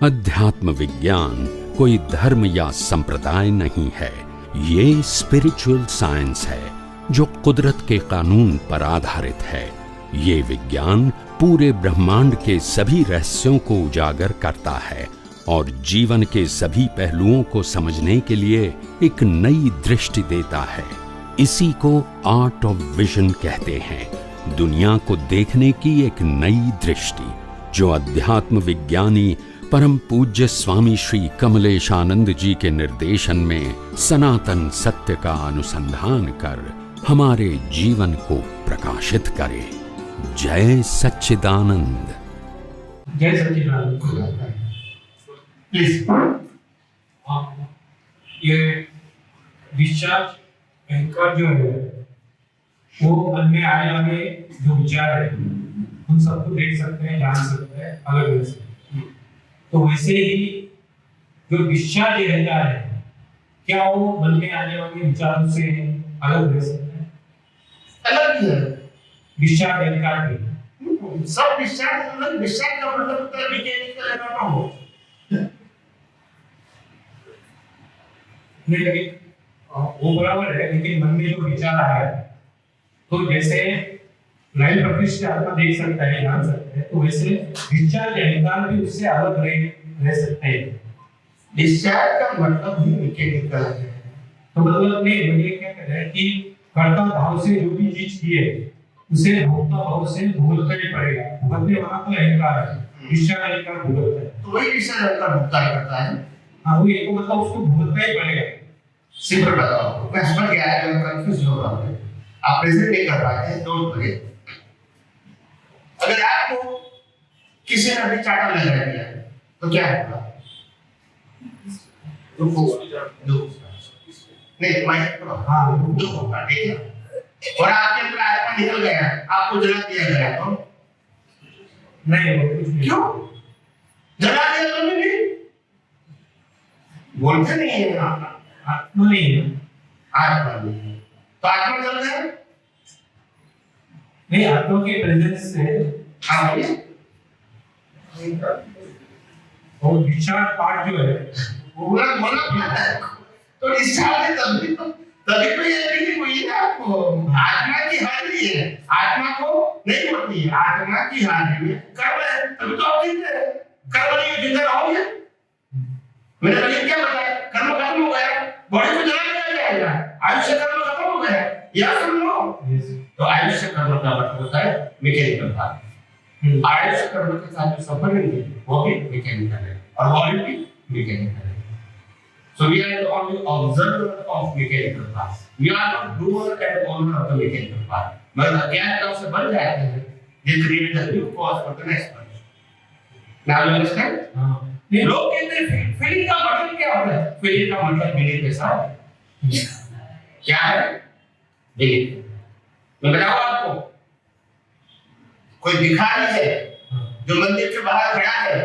अध्यात्म विज्ञान कोई धर्म या संप्रदाय नहीं है, ये स्पिरिचुअल साइंस है जो कुदरत के कानून पर आधारित है। ये विज्ञान पूरे ब्रह्मांड के सभी रहस्यों को उजागर करता है और जीवन के सभी पहलुओं को समझने के लिए एक नई दृष्टि देता है। इसी को आर्ट ऑफ विजन कहते हैं, दुनिया को देखने की एक नई दृष्टि, जो अध्यात्म विज्ञानी परम पूज्य स्वामी श्री कमलेशानंद जी के निर्देशन में सनातन सत्य का अनुसंधान कर हमारे जीवन को प्रकाशित करे। जय सच्चिदानंद। जय सच्चिदानंद। प्लीज ये डिस्चार्ज अहंकार जो है वो मन में आने वाले जो विचार है उन सबको देख सकते हैं, जान सकते हैं, अलग अलग से। तो वैसे ही जो डिस्चार्ज रहता है, क्या वो मन में आने वाले विचारों से अलग रह सकता है? अलग ही है डिस्चार्ज अहंकार भी। सब डिस्चार्ज अलग। डिस्चार्ज का मतलब होता है मैकेनिकल एनर्जी हो। नहीं, लेकिन वो बराबर है, लेकिन मन में जो विचार आया तो जैसे लाइव प्रतिष्ठित आत्मा देख सकता है, जान सकता है, तो वैसे डिस्चार्ज अहंकार भी उससे अलग रह सकते हैं। डिस्चार्ज का मतलब ही मैकेनिकल है। तो मतलब नहीं, मुझे क्या कह रहा है कि कर्ता भाव से जो भी चीज की है उसे भोक्ता भाव से भुगतना ही पड़ेगा। भुगतने वाला तो अहंकार है, डिस्चार्ज अहंकार भुगतता है। तो वही डिस्चार्ज अहंकार भुगतान करता है। हाँ, वो एक मतलब उसको भुगतना ही पड़ेगा। सिंपल बताओ, मैं समझ गया है, जो कंफ्यूज हो रहा है, आप प्रेजेंट नहीं कर पाते हैं, डोंट वरी। अगर आपको किसी ने भी चाटा लगा दिया तो क्या होगा? दुख नहीं, मैं दुख होगा, ठीक है। और आपके अंदर आत्मा निकल गया, आपको जला दिया गया तो नहीं, वो कुछ नहीं। क्यों जला दिया? तो नहीं बोलते नहीं है, आत्मा नहीं है। आत्मा नहीं है तो आत्मा जल गया नहीं, आत्मा के प्रेजेंस से और डिस्चार्ज पार्ट जो है वो बोला तो डिस्चार्ज है, तभी तो ये फीलिंग हुई है आपको। आत्मा की हानि है, आत्मा को नहीं होती है, आत्मा की हानि में कर्म है, तभी तो आप जिंदा है। कर्म नहीं जिंदा रहोगे। मैंने पहले क्या बताया, कर्म खत्म हो गया, बॉडी को जला दिया जाएगा, आयुष्य कर्म खत्म हो गया, या सुन लो। तो आयुष्य कर्म का मतलब होता है मैकेनिकल पार्ट। आयुष्य कर्म के साथ जो सफरिंग है वो भी मैकेनिकल है और बॉडी भी मैकेनिकल है। So we are the only observer of mechanical parts. We are not doer and owner of the mechanical part. मगर अज्ञान का उससे बन जाते हैं, they create the new cause for the next one. Now you understand? हाँ। लोग कहते हैं फीलिंग का मतलब क्या होता है? फीलिंग का मतलब बिलीफ के साथ क्या है? बिलीफ। मैं बताऊँ आपको, कोई भिखारी है जो मंदिर के बाहर खड़ा है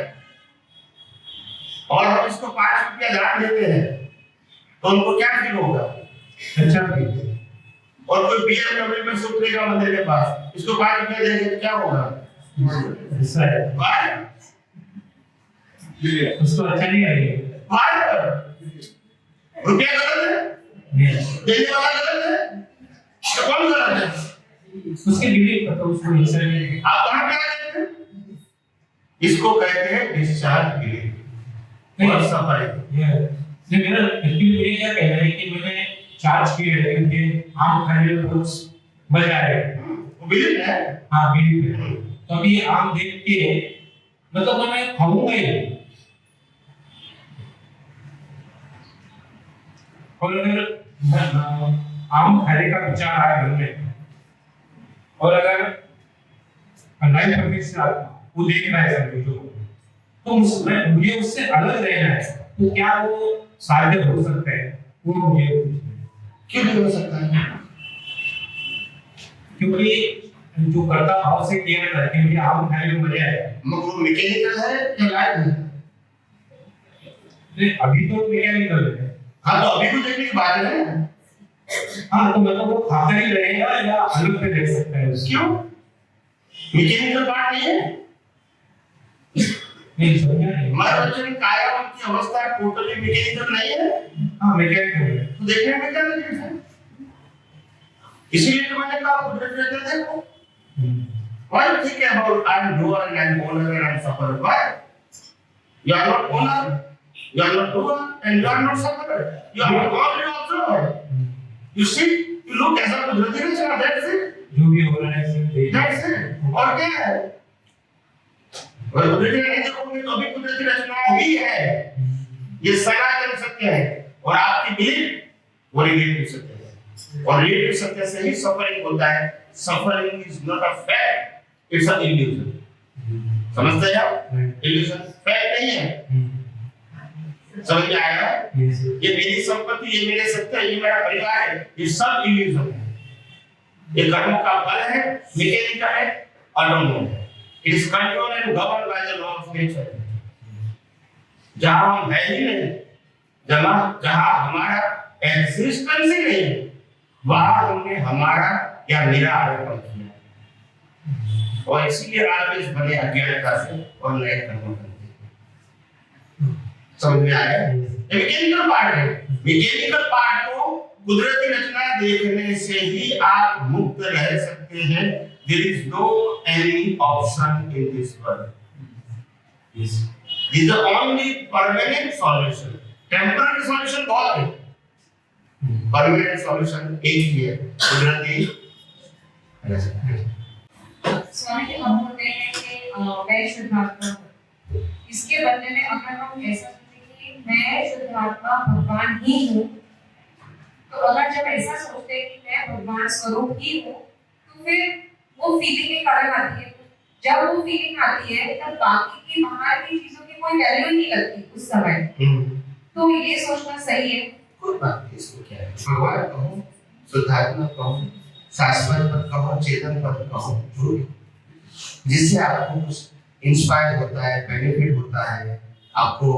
और हम इसको 5 रुपया दान देते हैं तो उनको क्या फील होगा? अच्छा फील। और कोई BMW में से उतरेगा मंदिर के पास, इसको 5 रुपया देंगे तो क्या होगा? ऐसा है, उसको अच्छा नहीं लगेगा। रुपया गलत है, देने वाला गलत है, तो कौन गलत है? उसके बिलीफ का, तो उसको अच्छा नहीं लगेगा। आप कहाँ पे आ जाते हैं? इसको कहते हैं डिस्चार्ज बिलीफ। और सफाई ये मेरा एक्चुअली ये क्या कहना है कि मैंने चार्ज किए हैं कि आम खाने में कुछ मजा आएगा, वो बिलीफ है। हाँ बिलीफ है। तो अभी आम देख के मतलब मैं खाऊंगा ही, और अगर आम खाने का विचार आया मन में और अगर लाइफ में वो देख रहा है सब कुछ, तो मुझे उससे अलग रहना है, तो क्या वो साध्य हो सकता है? वो मुझे क्यों नहीं हो सकता है? क्योंकि जो कर्ता भाव से किया जाता है कि मुझे आम खाने में मजा आएगा, मगर वो मैकेनिकल है या लाइव है? अभी तो मैकेनिकल है। हाँ, तो अभी को देखने की बात है। हाँ, तो मतलब वो खाता ही रहेगा या अलग से देख सकता है? क्यों? मैकेनिकल पार्ट नहीं है। नहीं समझा नहीं। मरवचन काया की अवस्था टोटली मैकेनिकल नहीं है। हाँ मैकेनिकल है। तो देखने में क्या लगता है? इसीलिए तो मैंने कहा कुदरत रहते देखो। Why think about I'm doer and owner and sufferer? Why? You are not owner, you are not doer, and you are not sufferer. You are only observer. You see, you look as a कुदरती रचना, that's it. जो भी हो रहा है That's it. और क्या है? और कुदरती नहीं देखोगे तो भी कुदरती रचना ही है। ये सनातन सत्य है और आपकी बिलीफ वो रिलेटिव सत्य है और रिलेटिव सत्य से ही सफरिंग होता है। Suffering is not a fact, it's a illusion. समझते हैं आप? इल्यूजन फैक्ट नहीं है। समझ में आया? ये मेरी संपत्ति, ये मेरे सत्य, ये मेरा परिवार है, ये सब इल्यूजन है। ये कर्मों का फल है, मैकेनिकल है, ऑटोनोमस है। It is controlled and governed by the law of nature. जहां हम है ही नहीं, जहां हमारा एग्जिस्टेंस ही नहीं, वहां हमने हमारा या मेरा आरोपण किया और इसीलिए आवेश बने अज्ञानता से और नए कर्म करते हैं। समझ में आया? मैकेनिकल पार्ट है। मैकेनिकल पार्ट को कुदरती रचना देखने से ही आप मुक्त रह सकते हैं। There is no any option in this world. This is the only permanent solution. Temporary solution बहुत है, परमानेंट सॉल्यूशन एक ही है, कुदरती। स्वामी जी हम बोलते हैं कि मैं शुद्धात्मा हूँ। इसके बदले में अगर हम ऐसा सोचें कि मैं शुद्धात्मा भगवान ही हूँ, तो अगर जब ऐसा सोचते हैं कि मैं भगवान स्वरूप ही हूँ, तो फिर वो फीलिंग एक अलग आती है। जब वो फीलिंग आती है तब बाकी की बाहर की चीजों की कोई वैल्यू ही नहीं लगती उस समय। तो ये सोचना सही है। कोई बात नहीं, इसमें क्या है? भगवान कहो, शुद्धात्मा कहो, शाश्वत पद कहो, चेतन पद कहो, जो भी जिससे आपको कुछ इंस्पायर होता है, बेनिफिट होता है, आपको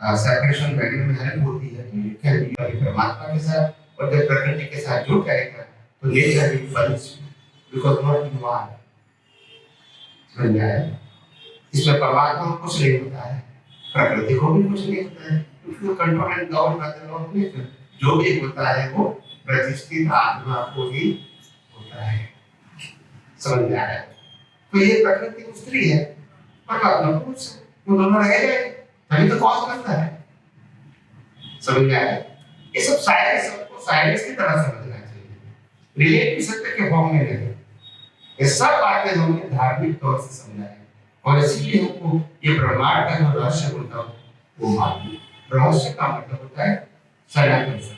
सेपरेशन बैठने में हेल्प होती है, तो क्या है परमात्मा के साथ और जब प्रकृति के साथ जुड़ जाएगा तो nature will flourish because not you are. समझ में आया? इसमें परमात्मा को कुछ नहीं होता है, प्रकृति को भी कुछ नहीं होता है, क्योंकि control and govern by the law of nature. जो भी होता है वो प्रतिष्ठित आत्मा को ही होता है। समझ में आया? तो ये प्रकृति स्त्री है, परमात्मा पुरुष है, वो दोनों रह गए तभी तो कॉज करता है। समझ में आया? ये सब साइंस, सबको साइंस की तरह समझना चाहिए, रिलेटिव सत्य के फॉर्म में नहीं। ये सब बातें हमने धार्मिक तौर से समझा है और इसीलिए हमको ये ब्रह्मांड का जो रहस्य होता है वो मालूम। रहस्य का मतलब होता है सनातन सत्य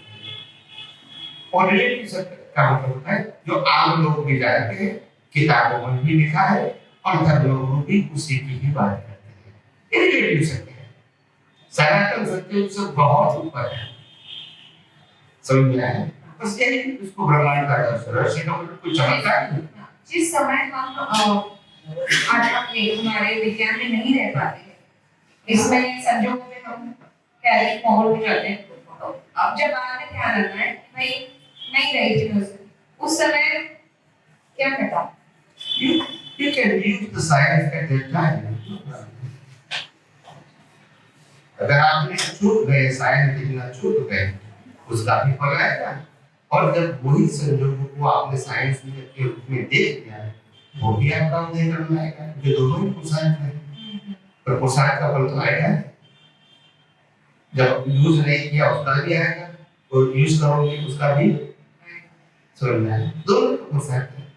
और रिलेटिव सत्य का मतलब होता है जो आम लोग भी जानते हैं, किताबों में भी लिखा है और धर्मगुरु भी उसी की ही बात करते हैं। ये रिलेटिव सत्य है। सनातन सत्य उससे बहुत ऊपर है। समझ में आया? बस यही इसको ब्रह्मांड का रहस्य का मतलब कोई चमत्कार नहीं। जिस समय हम हमारे विज्ञान में नहीं रह पाते हैं, इसमें संजोगों में हम कैरियर माहौल में जाते हैं, तो अब जब बाद में ध्यान रखना है कि भाई नहीं रही थी उस समय क्या करता? You can use the science at that time. अगर आपने चूक गए, साइंस देखना चूक गए, उसका भी फल आएगा। और जब वही संजोगों को आपने साइंस के रूप में देख लिया है, वो भी आपका उदय करना आएगा। जो दोनों ही पुरुषार्थ हैं, पर पुरुषार्थ का फल तो आएगा। जब यूज नहीं किया उसका भी आएगा और यूज करोगे उसका भी समझना है। दोनों पुरुषार्थ है।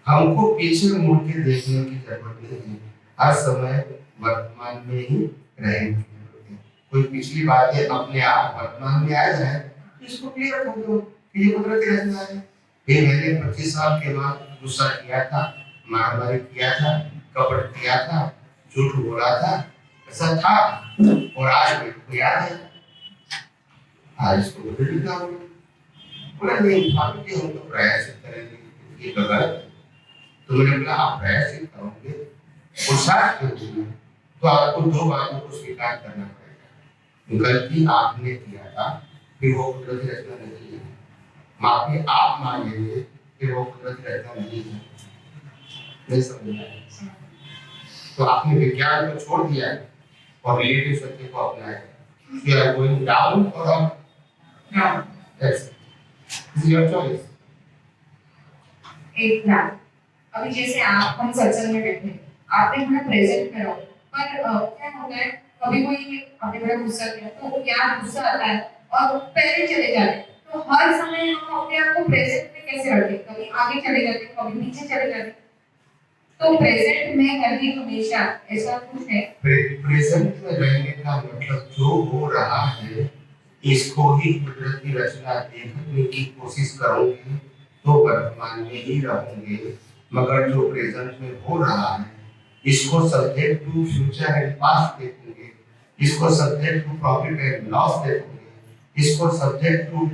हमको पीछे मुड़ के देखने की जरूरत नहीं है, हर समय वर्तमान में ही रहने की जरूरत है। कोई पिछली बातें अपने आप वर्तमान में आ जाए इसको क्लियर कर दो कि ये कुदरती रचना है। ये मैंने 25 साल के बाद गुस्सा किया था, मारामारी किया था, कपट किया था, झूठ बोला था, ऐसा था और आज मेरे को याद है, आज इसको बदल देता हूँ। बोला नहीं भाभी जी हम तो प्रयास करेंगे, ये तो गलत है। तो मैंने बोला आप प्रयास करोगे पुरुषार्थ करते हैं तो आपको दो बातों को स्वीकार करना पड़ेगा। गलती आपने किया था, फिर वो कुदरती रचना नहीं है। माफी आप मांगेंगे, फिर वो कुदरती रचना नहीं है। नहीं समझ में आया? तो आपने विज्ञान को छोड़ दिया और रिलेटिव सत्य को अपनाया। You are going down or up? Down. Yes. This is your choice. एक ना अभी जैसे आप हम सत्संग में बैठे आपने हमें प्रेजेंट में रहो पर क्या होता है कभी कोई आपने बड़ा गुस्सा किया तो क्या गुस्सा आता है और पहले चले जाते हैं तो हर समय हम अपने आप को प्रेजेंट में कैसे रखें कभी आगे चले जाते हैं कभी पीछे चले जाते हैं तो प्रेजेंट में कभी हमेशा ऐसा कुछ है। प्रेजेंट में रहने का मतलब जो हो रहा है इसको ही कुदरती रचना देखने की कोशिश करोगे तो वर्तमान में ही रहोगे, मगर जो प्रेजेंट में हो रहा है इसको subject to future and past देखोगे, इसको subject to profit and loss देखोगे, इसको सब्जेक्ट टू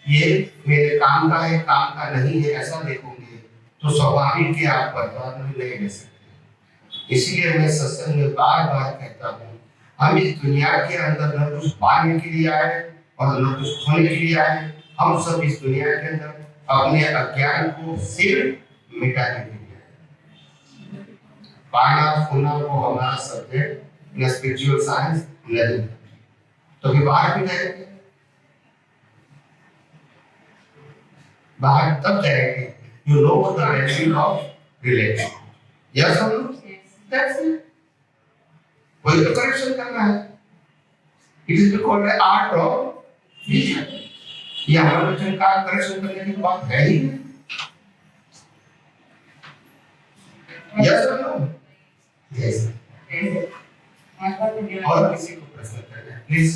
ये मेरे काम का है काम का नहीं है ऐसा देखोगे तो स्वाभाविक है आप वर्तमान में नहीं रह सकते। इसीलिए मैं सत्संग में बार बार कहता हूँ हम इस दुनिया के अंदर न कुछ पाने के लिए आए और न कुछ खोने के लिए आए, हम सब इस दुनिया के अंदर अपने अज्ञान को सिर्फ मिटाने के लिए आए। पाना खोना वो हमारा सब्जेक्ट इन स्पिरिचुअल साइंस नहीं, तो भी बाहर भी जाएंगे, बाहर तब जाएंगे you know the value of relation. Yes or no? That's it. कोई तो करेक्शन करना है। It is called the art of vision. ये हमारे बच्चों का करेक्शन करने की बात है ही। Yes or no? Yes. और किसी को प्रश्न करना है, please.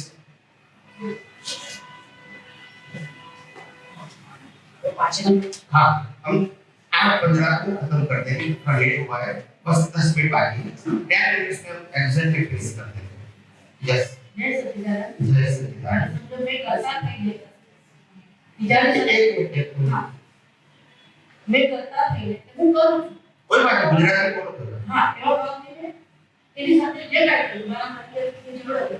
हाँ, हम 8:15 को खत्म कर देंगे, थोड़ा लेट हुआ है, बस 10 मिनट बाकी है, 10 मिनट्स में हम एग्जैक्टली फिनिश कर देंगे। यस। जय सच्चिदानंद। जय सच्चिदानंद। मतलब मैं करता नहीं लेता। एक मिनट। हाँ। मैं करता नहीं लेता, मैं करूँ। कोई बात नहीं, गुजराती बोलो तो। हाँ, एवं बात नहीं है, तेरी साथे जे बैठ कर, मारा मतलब की जरूरत है,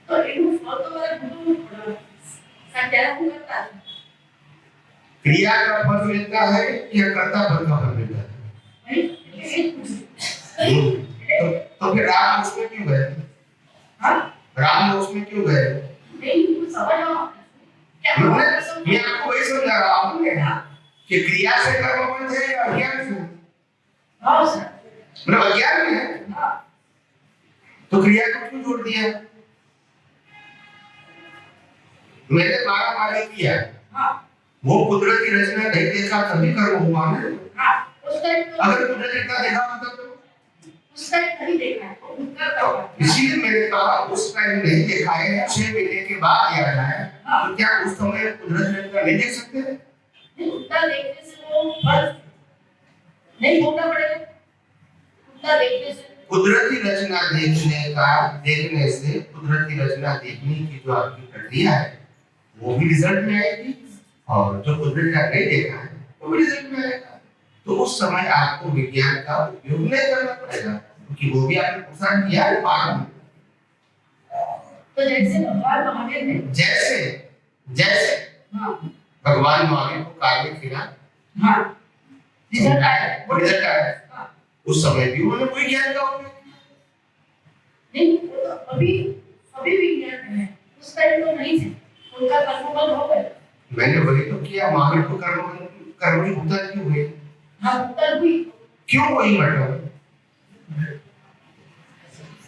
तो इनको फोटो वाला गुरु पड़ा, संचार को करता है। क्रिया का फल मिलता है या कर्ता फल का फल मिलता है? तो फिर राम उसमें क्यों गए? हाँ? राम उसमें क्यों गए? नहीं, कुछ समझ आओ। क्या? मैं आपको वही समझा रहा हूँ कि क्रिया से कर्म बनते हैं या अज्ञान से? हाँ सर। मतलब अज्ञान में है? हाँ। तो क्रिया को क्यों जोड़ दिया? मैंने मारा किया। हाँ। वो कुदरती रचना नहीं देखा तभी कर्म हुआ है। हाँ, उस टाइम तो अगर कुदरती रचना देखा होता तो उस टाइम नहीं देखा तो इसीलिए मैंने कहा उस टाइम नहीं देखा है, 6 महीने के बाद याद आया। हाँ, तो क्या उस समय कुदरती रचना नहीं देख सकते? नहीं, उतना देखने से वो फर्क नहीं होता पड़ेगा। उतना देखने से कुदरती रचना देखने से कुदरती रचना देखने की जो आपकी प्रक्रिया है वो भी रिजल्ट में आएगी और जो कुदरत का नहीं देखा है वो भी रिजल्ट में आएगा। तो उस समय आपको विज्ञान का उपयोग नहीं करना पड़ेगा क्योंकि वो भी आपने नुकसान किया है बाद में। तो जैसे भगवान महावीर ने जैसे हाँ भगवान महावीर को काल में खिला हाँ रिजल्ट आया हाँ। उस समय भी उन्होंने कोई ज्ञान का उपयोग किया नहीं, अभी विज्ञान है उस टाइम तो नहीं थे, उनका कर्म हो गया। मैंने वही तो किया, महावीर को कर्म की भुगतान क्यों हुई? हाँ भुगतान हुई, क्यों हुई मतलब?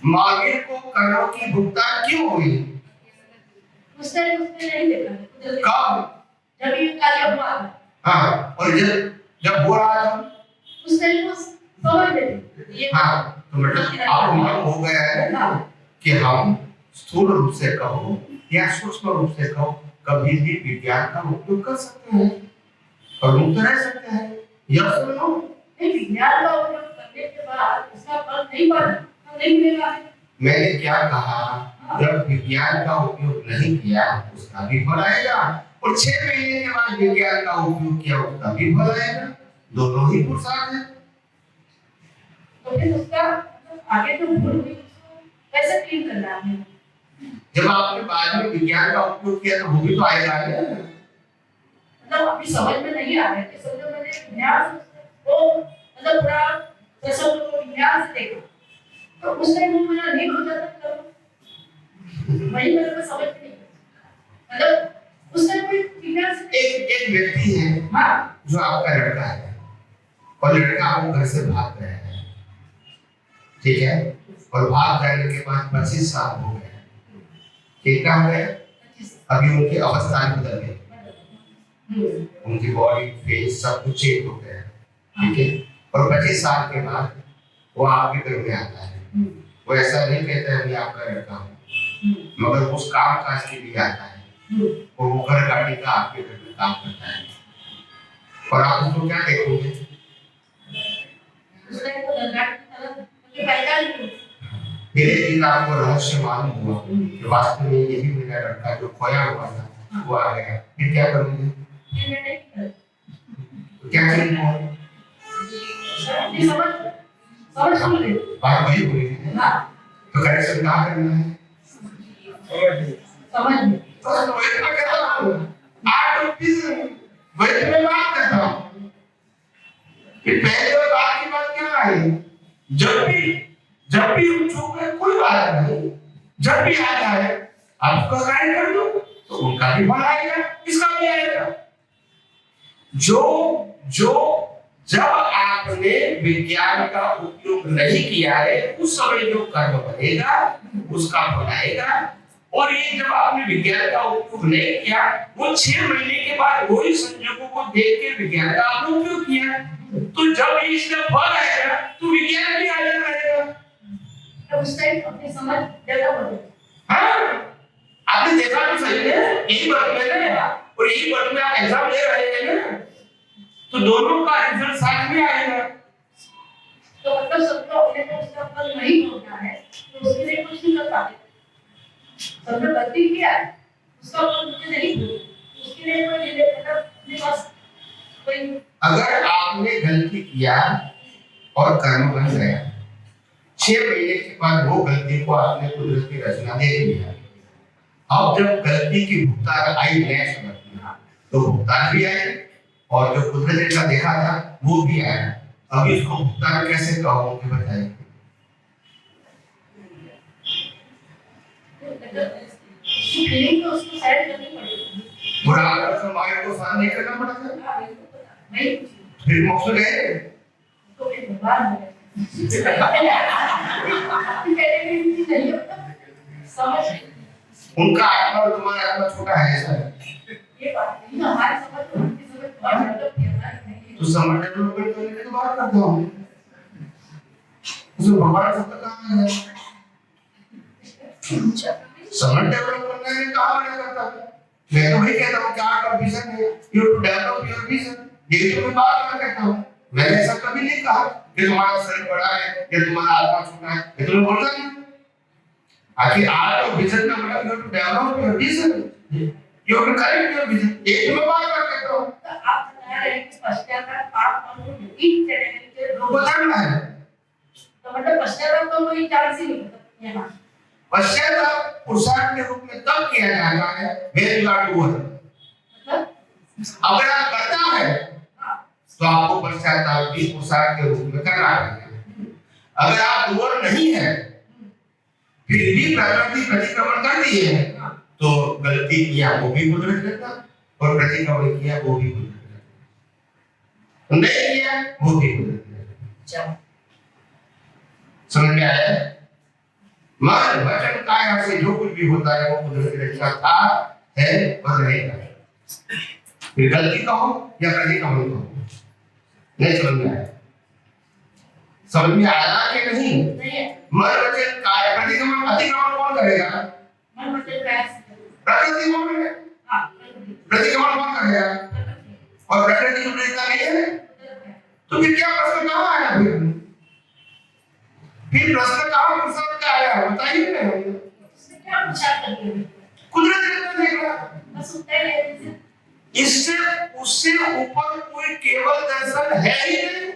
महावीर को कर्म की भुगतान क्यों हुई? उस टाइम उसने नहीं देखा। कब? जब ये कार्य हुआ। हाँ, और जब हो रहा था उस टाइम वो समझ लेते। हाँ, तो मतलब आपको मालूम हो गया है कि हम स्थूल रूप से कहो या सूक्ष्म रूप से कहो कभी भी विज्ञान का उपयोग कर सकते हैं और मुक्त रह सकते हैं। यह सुनो, विज्ञान का उपयोग करने के बाद उसका फल नहीं मिलेगा। मैंने क्या कहा? जब विज्ञान का उपयोग नहीं किया उसका भी फल आएगा और 6 महीने के बाद विज्ञान का उपयोग किया उसका भी फल आएगा। दोनों ही पुरुषार्थ हैं। तो फिर उसका आगे तो भूल हुई, कैसे क्लीन करना है? जब आपने बाद में विज्ञान का उपयोग किया तो वो भी तो आएगा ना। मतलब अभी समझ में नहीं आ रहा है कि समझो मैंने विज्ञान वो मतलब पूरा प्रसंग को विज्ञान से देखा तो उस टाइम वो मेरा नहीं हो जाता करो, वही मेरे को समझ नहीं, मतलब उस टाइम कोई फिगर से एक व्यक्ति है हाँ जो आपका लड़का है और लड़का आपको घर से भाग गया है, ठीक है, और भाग जाने के बाद 25 साल हो गए, कितना हो गया, अभी उनकी अवस्था बदल गई, उनकी बॉडी फेस सब कुछ चेंज हो गया, ठीक है, और 25 साल के बाद वो आपके घर में आता है, वो ऐसा नहीं कहता है मैं आपका लड़का हूँ, मगर उस काम काज के लिए आता है और वो घर गाड़ी का आपके घर में काम करता है, और आप उसको क्या देखोगे, उस टाइम को लगा कि पहचान नहीं, धीरे धीरे आपको रहस्य मालूम हुआ कि वास्तव में यही मेरा लड़का जो खोया हुआ था वो आ गया, फिर क्या करोगे, तो क्या करेंगे, समझ समझ बात वही हो रही है, हाँ तो करेक्शन कहाँ करना है, समझ तो वही मैं कहता हूँ, आर्ट ऑफ विजन, वही मैं बात करता हूँ, कि पहले और बाद की बात क्या है, जब भी हम चूक गए कोई बात नहीं, जब भी आ जाए आपका कार्य कर दो तो उनका भी फल आएगा, इसका भी आएगा, जो जब आपने विज्ञान का उपयोग नहीं किया है उस समय जो कर्म बनेगा उसका फल आएगा, और ये जब आपने विज्ञान का उपयोग नहीं किया वो 6 महीने के बाद वही संजोगों को देख के विज्ञान का आपने उपयोग किया, तो जब इसका फल आएगा तो विज्ञान भी आगे रहेगा, तो उस टाइम अपनी समझ डेवलप हो जाए, हाँ आपने देखा तो सही है, यही बात मैंने और यही बात में आप एग्जाम दे रहे हैं ना, तो दोनों का रिजल्ट साथ में आएगा, तो मतलब सबको अपने को उसका फल नहीं होता है तो उसके लिए कुछ नहीं कर पाते, सबने गलती किया उसका फल मुझे नहीं मिला, उसके लिए कोई नहीं मतलब अपने पास कोई, अगर आपने गलती किया और कर्म बन गया 6 महीने के बाद वो गलती को आपने कुदरत की रचना देख लिया, अब जब गलती की भुगतान आई नेक्स्ट में तो भुगतान भी आए और जो कुदरत का देखा था वो भी आया, अब इसको भुगतान कैसे कहोगे बताइए, फीलिंग तो उसको साइड करनी पड़ेगी, बुरा अगर माइंड को शांत नहीं करना पड़ता नहीं फिर मोक्ष गए तो फिर भगवान हो समझ उनका आत्मा और तुम्हारा आत्मा छोटा है ऐसा, ये बात नहीं हमारे समझ तो उनकी समझ बहुत डेवलप किया है, तो समझ डेवलपमेंट करने की बात करता हूँ, उसमें भगवान शब्द कहाँ है, समझ डेवलप करने में कहाँ मैंने करता हूँ, मैं तो वही कहता हूँ कि आर्ट ऑफ विजन है, you to develop your vision, यही तो मैं बात कहता हूँ, मैंने ऐसा कभी नहीं कहा कि तुम्हारा शरीर बड़ा है या तुम्हारा आत्मा छोटा है, ये तो मैं बोलता नहीं, आखिर आर्ट ऑफ विजन का मतलब you to develop your vision, you to correct your vision, यही तो मैं बात कहता हूँ, तो आप बता रहे हैं कि पश्चाताप पाप और इन चैनल के वो बताना है, तो मतलब पश्चाताप तो कोई चांस ही नहीं है यहाँ, पश्चाताप पुरुषार्थ के रूप में तब किया जाता है वेर यू आर डूअर, मतलब अगर आप करता है तो आपको पश्चाताप भी पुरुषार्थ के रूप में करना है, अगर आप डूअर नहीं है फिर भी प्रकृति प्रतिक्रमण करती है तो गलती किया वो भी कुदरत करता और प्रतिक्रमण किया वो भी कुदरत करता, नहीं किया वो भी कुदरत करता, समझ में आया, मन वचन काया से जो कुछ भी होता है वो कुदरत की रचना था है और रहेगा, फिर गलती कहो या प्रतिक्रमण कहो, नहीं समझ में आया, समझ में आया कि नहीं, मन वचन काय प्रतिक्रमण अतिक्रमण कौन करेगा, मन वचन काय प्रकृति कौन है, प्रतिक्रमण कौन करेगा, और प्रकृति की प्रेरणा नहीं है, तो फिर क्या प्रश्न कहाँ आया, फिर प्रश्न कहाँ पुरुषार्थ का आया बताइए ना, उसने क्या पुरुषार्थ करते हैं, कुदरत ने देखा बस उत्तर है, इससे उससे ऊपर कोई केवल दर्शन है ही नहीं,